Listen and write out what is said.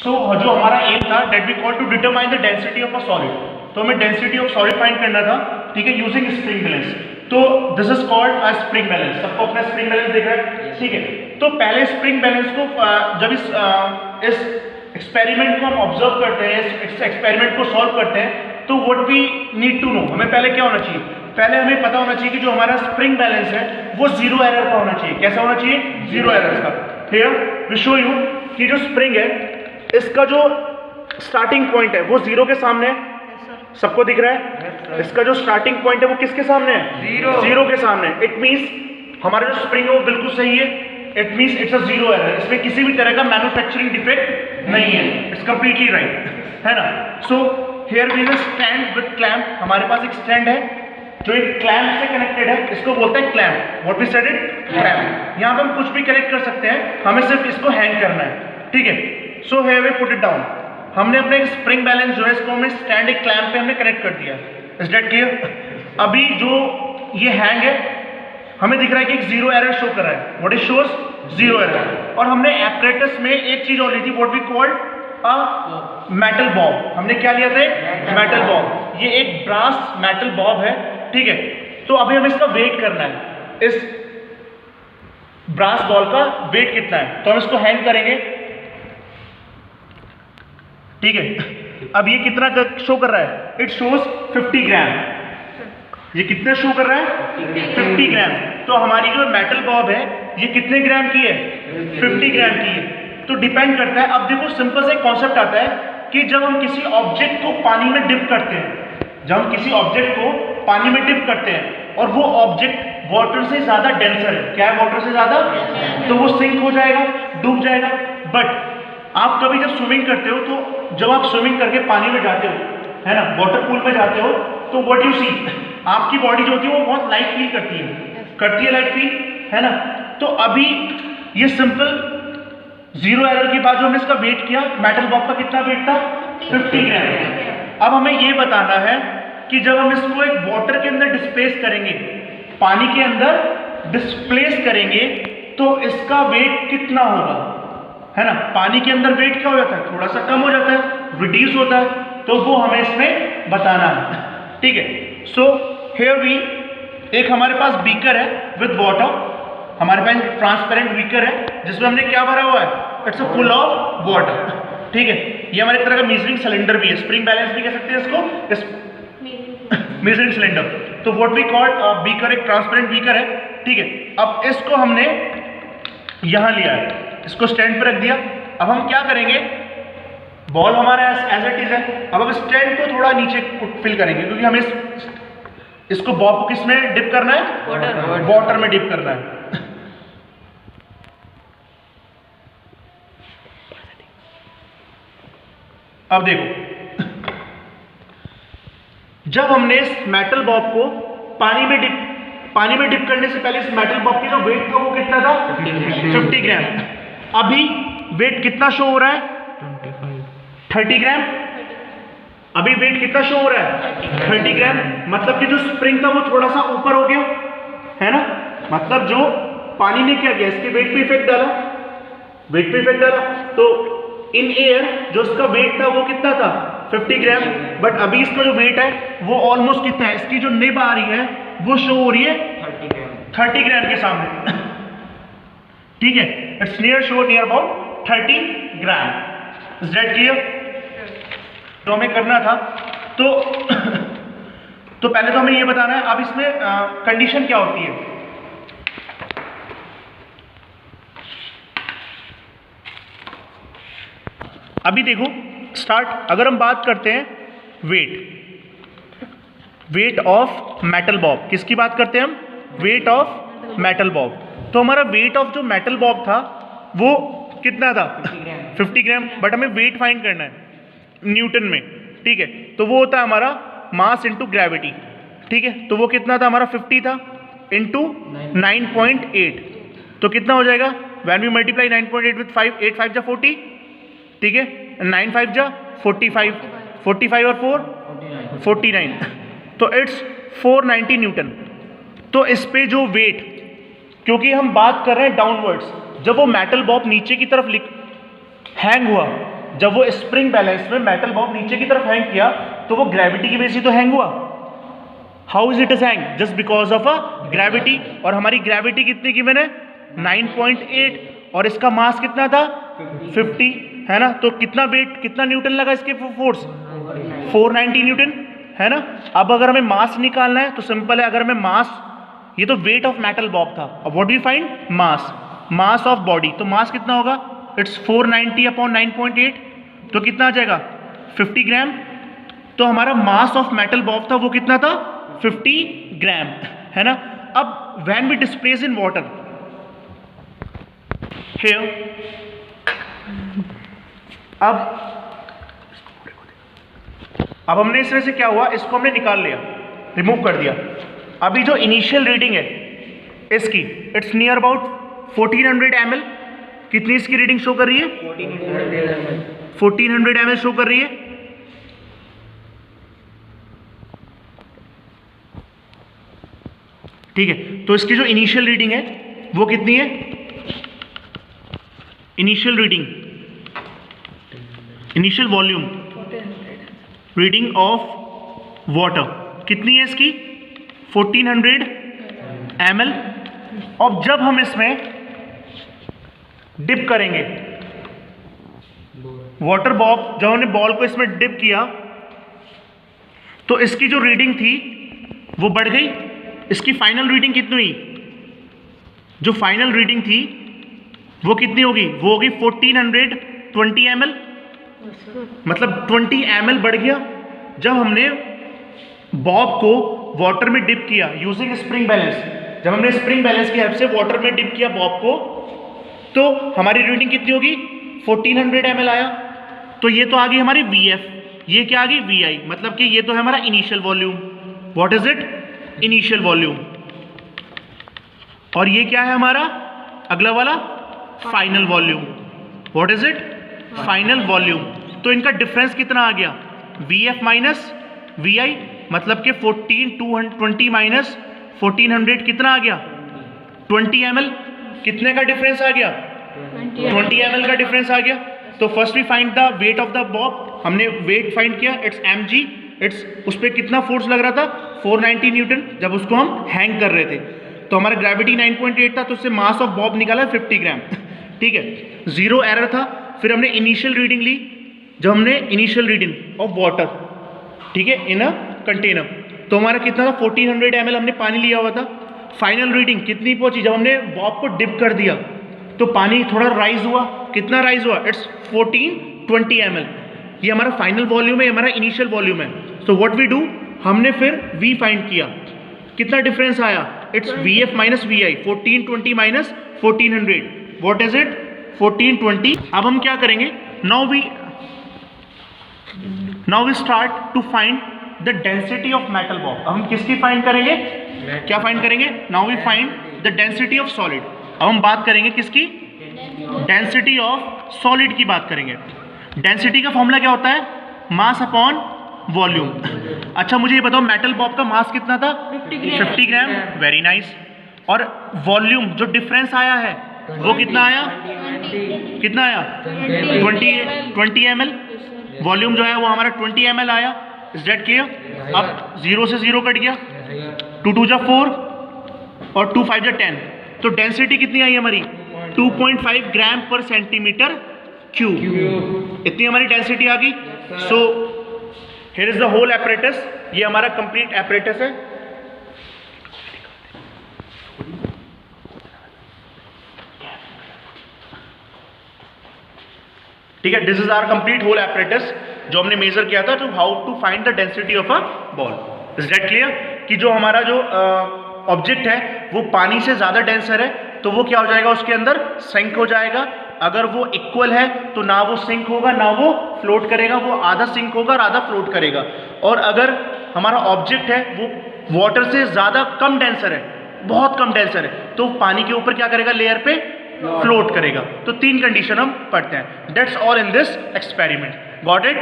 जो हमारा एम था that we call to determine the density of a solid, तो हमें डेंसिटी ऑफ सॉलिड फाइंड करना था, ठीक है, यूजिंग स्प्रिंग बैलेंस। तो this is called a spring balance. सबको अपना स्प्रिंग बैलेंस दिख रहा है, ठीक है। तो पहले स्प्रिंग बैलेंस को जब इस एक्सपेरिमेंट को हम ऑब्जर्व करते हैं, इस एक्सपेरिमेंट को सॉल्व करते हैं, तो what we need to know, हमें पहले क्या होना चाहिए, पहले हमें पता होना चाहिए कि जो हमारा स्प्रिंग बैलेंस है वो जीरो एरर का होना चाहिए। कैसा होना चाहिए? जीरो एरर का। हियर वी शो यू कि जो स्प्रिंग है इसका जो स्टार्टिंग पॉइंट है वो जीरो के सामने है। सबको दिख रहा है? इसका जो स्टार्टिंग पॉइंट है वो किसके सामने है? जीरो के सामने। इट मींस हमारा जो स्प्रिंग है वो बिल्कुल सही है। It means it's a zero error, इसमें किसी भी तरह का मैन्युफैक्चरिंग डिफेक्ट नहीं है, इट्स कंप्लीटली राइट, है ना। So here we have stand with clamp, हमारे पास एक स्टैंड है जो एक क्लैंप से कनेक्टेड है, इसको बोलते हैं clamp. What we said it? Clamp. यहाँ पे हम कुछ भी कनेक्ट कर सकते हैं, हमें सिर्फ इसको हैंग करना है, ठीक है। So here we put it down, हमने अपने एक स्प्रिंग बैलेंस जो है इसको हमें स्टैंड एक क्लैंप पे हमने कनेक्ट कर दिया। Is that clear? अभी जो ये हैंग है हमें दिख रहा है कि एक जीरो एरर शो कर रहा है। What is shows? Zero error. और हमने एपरेटस में एक चीज और ली थी, व्हाट वी कॉल्ड अ मेटल बॉब। हमने क्या लिया था? Metal bob. ये एक ब्रास मेटल बॉब है, ठीक है। तो अभी हमें इसका वेट करना है, इस ब्रास बॉल का वेट कितना है, तो हम इसको हैंग करेंगे, ठीक है। अब ये कितना शो कर रहा है? इट शोज 50 ग्राम। ये कितना शो कर रहा है? 50 ग्राम। तो हमारी जो मेटल बॉब है ये कितने ग्राम की है? 50 ग्राम की है। तो डिपेंड करता है। अब देखो सिंपल से कॉन्सेप्ट आता है कि जब हम किसी ऑब्जेक्ट को पानी में डिप करते हैं, जब हम किसी ऑब्जेक्ट को पानी में डिप करते हैं और वो ऑब्जेक्ट वाटर से ज्यादा डेंसर है, क्या है? वाटर से ज्यादा, तो वो सिंक हो जाएगा, डूब जाएगा। बट आप कभी जब स्विमिंग करते हो, तो जब आप स्विमिंग करके पानी में जाते हो, है ना, वाटर पूल में जाते हो, तो व्हाट यू सी, आपकी बॉडी जो होती है वो बहुत लाइट फील करती है लाइट फील, है ना। तो अभी ये सिंपल जीरो एरर के बाद जो हमने इसका वेट किया, मेटल बॉब का कितना वेट था? 50 ग्राम। अब हमें ये बताना है कि जब हम इसको एक वाटर के अंदर डिस्प्लेस करेंगे, पानी के अंदर डिस्प्लेस करेंगे, तो इसका वेट कितना होगा, है ना। पानी के अंदर वेट क्या हो जाता है? थोड़ा सा कम हो जाता है, रिड्यूस होता है, तो वो हमें इसमें बताना है, ठीक है। सो हियर वी, एक हमारे पास बीकर है विद वाटर, हमारे पास ट्रांसपेरेंट बीकर है जिसमें हमने क्या भरा हुआ है? It's a full of water, ठीक है। ये हमारे एक तरह का मेजरिंग सिलेंडर भी है, स्प्रिंग बैलेंस भी कह सकते हैं इसको, मेजरिंग सिलेंडर। तो व्हाट वी कॉल बीकर, एक ट्रांसपेरेंट बीकर है, ठीक है। अब इसको हमने यहां लिया है, इसको स्टैंड पर रख दिया। अब हम क्या करेंगे, बॉल हमारा एज इट इज है, अब हम स्टैंड को थोड़ा नीचे फिल करेंगे, क्योंकि हमें इसको बॉल को किस में डिप करना है? वाटर में डिप करना है। अब देखो, जब हमने इस मेटल बॉब को पानी में डिप करने से पहले इस मेटल बॉब की जो वेट था वो कितना था? 50 ग्राम। अभी वेट कितना शो हो रहा है? 30 ग्राम। अभी वेट कितना शो हो रहा है? 30 ग्राम। मतलब कि जो स्प्रिंग था वो थोड़ा सा ऊपर हो गया, है ना। मतलब जो पानी ने क्या किया, इसके वेट पे इफेक्ट डाला, तो इन एयर जो इसका वेट था वो कितना था? 50 ग्राम। बट अभी इसका जो वेट है वो ऑलमोस्ट कितना है? इसकी जो निब आ रही है वो शो हो रही है 30 ग्राम के सामने, ठीक है। It's near about 30 gram. Is that clear? जो हमें करना था, तो पहले तो हमें ये बताना है। अब इसमें कंडीशन क्या होती है? अभी देखो स्टार्ट, अगर हम बात करते हैं वेट ऑफ मेटल बॉब, किसकी बात करते हैं हम? Weight of metal Bob. तो हमारा वेट ऑफ जो मेटल बॉब था वो कितना था? 50 ग्राम। बट हमें वेट फाइंड करना है न्यूटन में, ठीक है। तो वो होता है हमारा मास इंटू ग्रेविटी, ठीक है। तो वो कितना था हमारा? 50 था इंटू 9.8, तो कितना हो जाएगा? व्हेन वी मल्टीप्लाई 9.8 विद 5, 8 5 जा 40, ठीक है, 9 5 जा 45, 45 और 4 49, तो इट्स 490 न्यूटन। तो इस पे जो वेट, क्योंकि हम बात कर रहे हैं डाउनवर्ड्स, जब वो मेटल बॉब नीचे की तरफ हैंग हुआ जब वो स्प्रिंग बैलेंस में मेटल बॉब नीचे की तरफ हैंग किया तो वो ग्रेविटी की वजह से तो हैंग हुआ। How is it is hang? Just because of a gravity. और हमारी ग्रेविटी कितनी गिवन है? 9.8 और इसका मास कितना था? 50 है ना। तो कितना वेट, कितना न्यूटन लगा इसके फोर्स? 490 न्यूटन है ना। अब अगर हमें मास निकालना है तो सिंपल है, अगर हमें मास, ये तो वेट ऑफ मेटल बॉब था, अब what we find? Mass of body. तो मास कितना होगा? इट्स 490 अपॉन 9.8, तो कितना आ जाएगा? 50 ग्राम। तो हमारा मास ऑफ मेटल बॉब था वो कितना था? 50 ग्राम है ना। अब when we displace in water here, अब हमने इसमें से क्या हुआ, इसको हमने निकाल लिया, रिमूव कर दिया। अभी जो इनिशियल रीडिंग है इसकी, इट्स नियर अबाउट 1400 ml। कितनी इसकी रीडिंग शो कर रही है? 1400 ml शो कर रही है। ठीक है, तो इसकी जो इनिशियल रीडिंग है वो कितनी है? Initial reading, initial volume reading of water कितनी है इसकी? 1400 ml। अब जब हम इसमें डिप करेंगे वाटर बॉब, जब हमने बॉल को इसमें डिप किया तो इसकी जो रीडिंग थी वो बढ़ गई। इसकी फाइनल रीडिंग कितनी हुई? जो फाइनल रीडिंग थी वो कितनी होगी? वो होगी 1420 ml, मतलब 20 ml बढ़ गया जब हमने बॉब को वाटर में डिप किया यूजिंग स्प्रिंग बैलेंस। जब हमने स्प्रिंग बैलेंस की हेल्प से वाटर में डिप किया बॉब को, तो हमारी रीडिंग कितनी होगी? 1400 ml आया। तो ये तो आ गई हमारी VF, ये क्या आ गई? VI, मतलब कि ये तो है हमारा initial volume. What is it? Initial volume. और ये क्या है हमारा अगला वाला? Final volume. What is it? Final volume. तो इनका डिफरेंस कितना आ गया? VF माइनस VI, मतलब कि 1420 माइनस 1400 कितना आ गया? 20 ml। कितने का डिफरेंस आ गया? 20 ml का डिफरेंस आ गया। तो first we find the weight of the bob. हमने वेट फाइंड किया, इट्स mg। इट्स उस पर कितना फोर्स लग रहा था? 490 न्यूटन जब उसको हम हैंग कर रहे थे। तो हमारा ग्रेविटी 9.8 था, तो उससे मास ऑफ बॉब निकाला 50 ग्राम। ठीक है, जीरो एरर था। फिर हमने इनिशियल रीडिंग ली, जब हमने इनिशियल रीडिंग ऑफ वाटर, ठीक है, इन अ कंटेनर, तो हमारा कितना था? 1400 ml हमने पानी लिया हुआ था। फाइनल रीडिंग कितनी पहुंची? जब हमने बॉब को डिप कर दिया तो पानी थोड़ा राइज हुआ। कितना राइज हुआ? It's 1420 ml। ये हमारा फाइनल वॉल्यूम है, हमारा इनिशियल वॉल्यूम है। सो व्हाट वी डू, हमने फिर V फाइंड किया। कितना डिफरेंस आया? It's VF minus VI, 1420 minus 1400। What is it? 1420। अब हम क्या करेंगे? Now we start to find the density of metal bob. अब हम किसकी फाइंड करेंगे? क्या फाइंड करेंगे? Now we find the density of solid. अब हम बात करेंगे किसकी? डेंसिटी ऑफ सॉलिड की बात करेंगे। डेंसिटी का फॉर्मूला क्या होता है? Mass upon volume. अच्छा मुझे ये बताओ, मेटल बॉब का मास कितना था? 50 ग्राम। Very nice. और वॉल्यूम जो डिफरेंस आया है वो कितना आया? कितना आया? 20 ml। वॉल्यूम जो है वो हमारा 20 ml आया। Is that clear? अब 0 से 0 कट गया, 2 2 जा 4 और 2 5 जा 10। तो डेंसिटी कितनी आई हमारी? 2.5 ग्राम पर सेंटीमीटर क्यूब। इतनी हमारी डेंसिटी आ गई। So here is the whole apparatus. ये हमारा कंप्लीट एपरेटस है। ठीक है, this is our complete whole apparatus जो हमने मेजर किया था to how to find the density of a ball. Is that clear? कि जो हमारा जो ऑब्जेक्ट है वो पानी से ज्यादा डेंसर है, तो वो क्या हो जाएगा? उसके अंदर सिंक हो जाएगा। अगर वो इक्वल है तो ना वो सिंक होगा ना वो फ्लोट करेगा, वो आधा सिंक होगा और आधा फ्लोट करेगा। और अगर हमारा ऑब्जेक्ट है वो वाटर से ज्यादा कम डेंसर है, बहुत कम डेंसर है, तो पानी के ऊपर क्या करेगा? लेयर पे फ्लोट करेगा। तो 3 कंडीशन हम पढ़ते हैं। That's all in this experiment. Got it?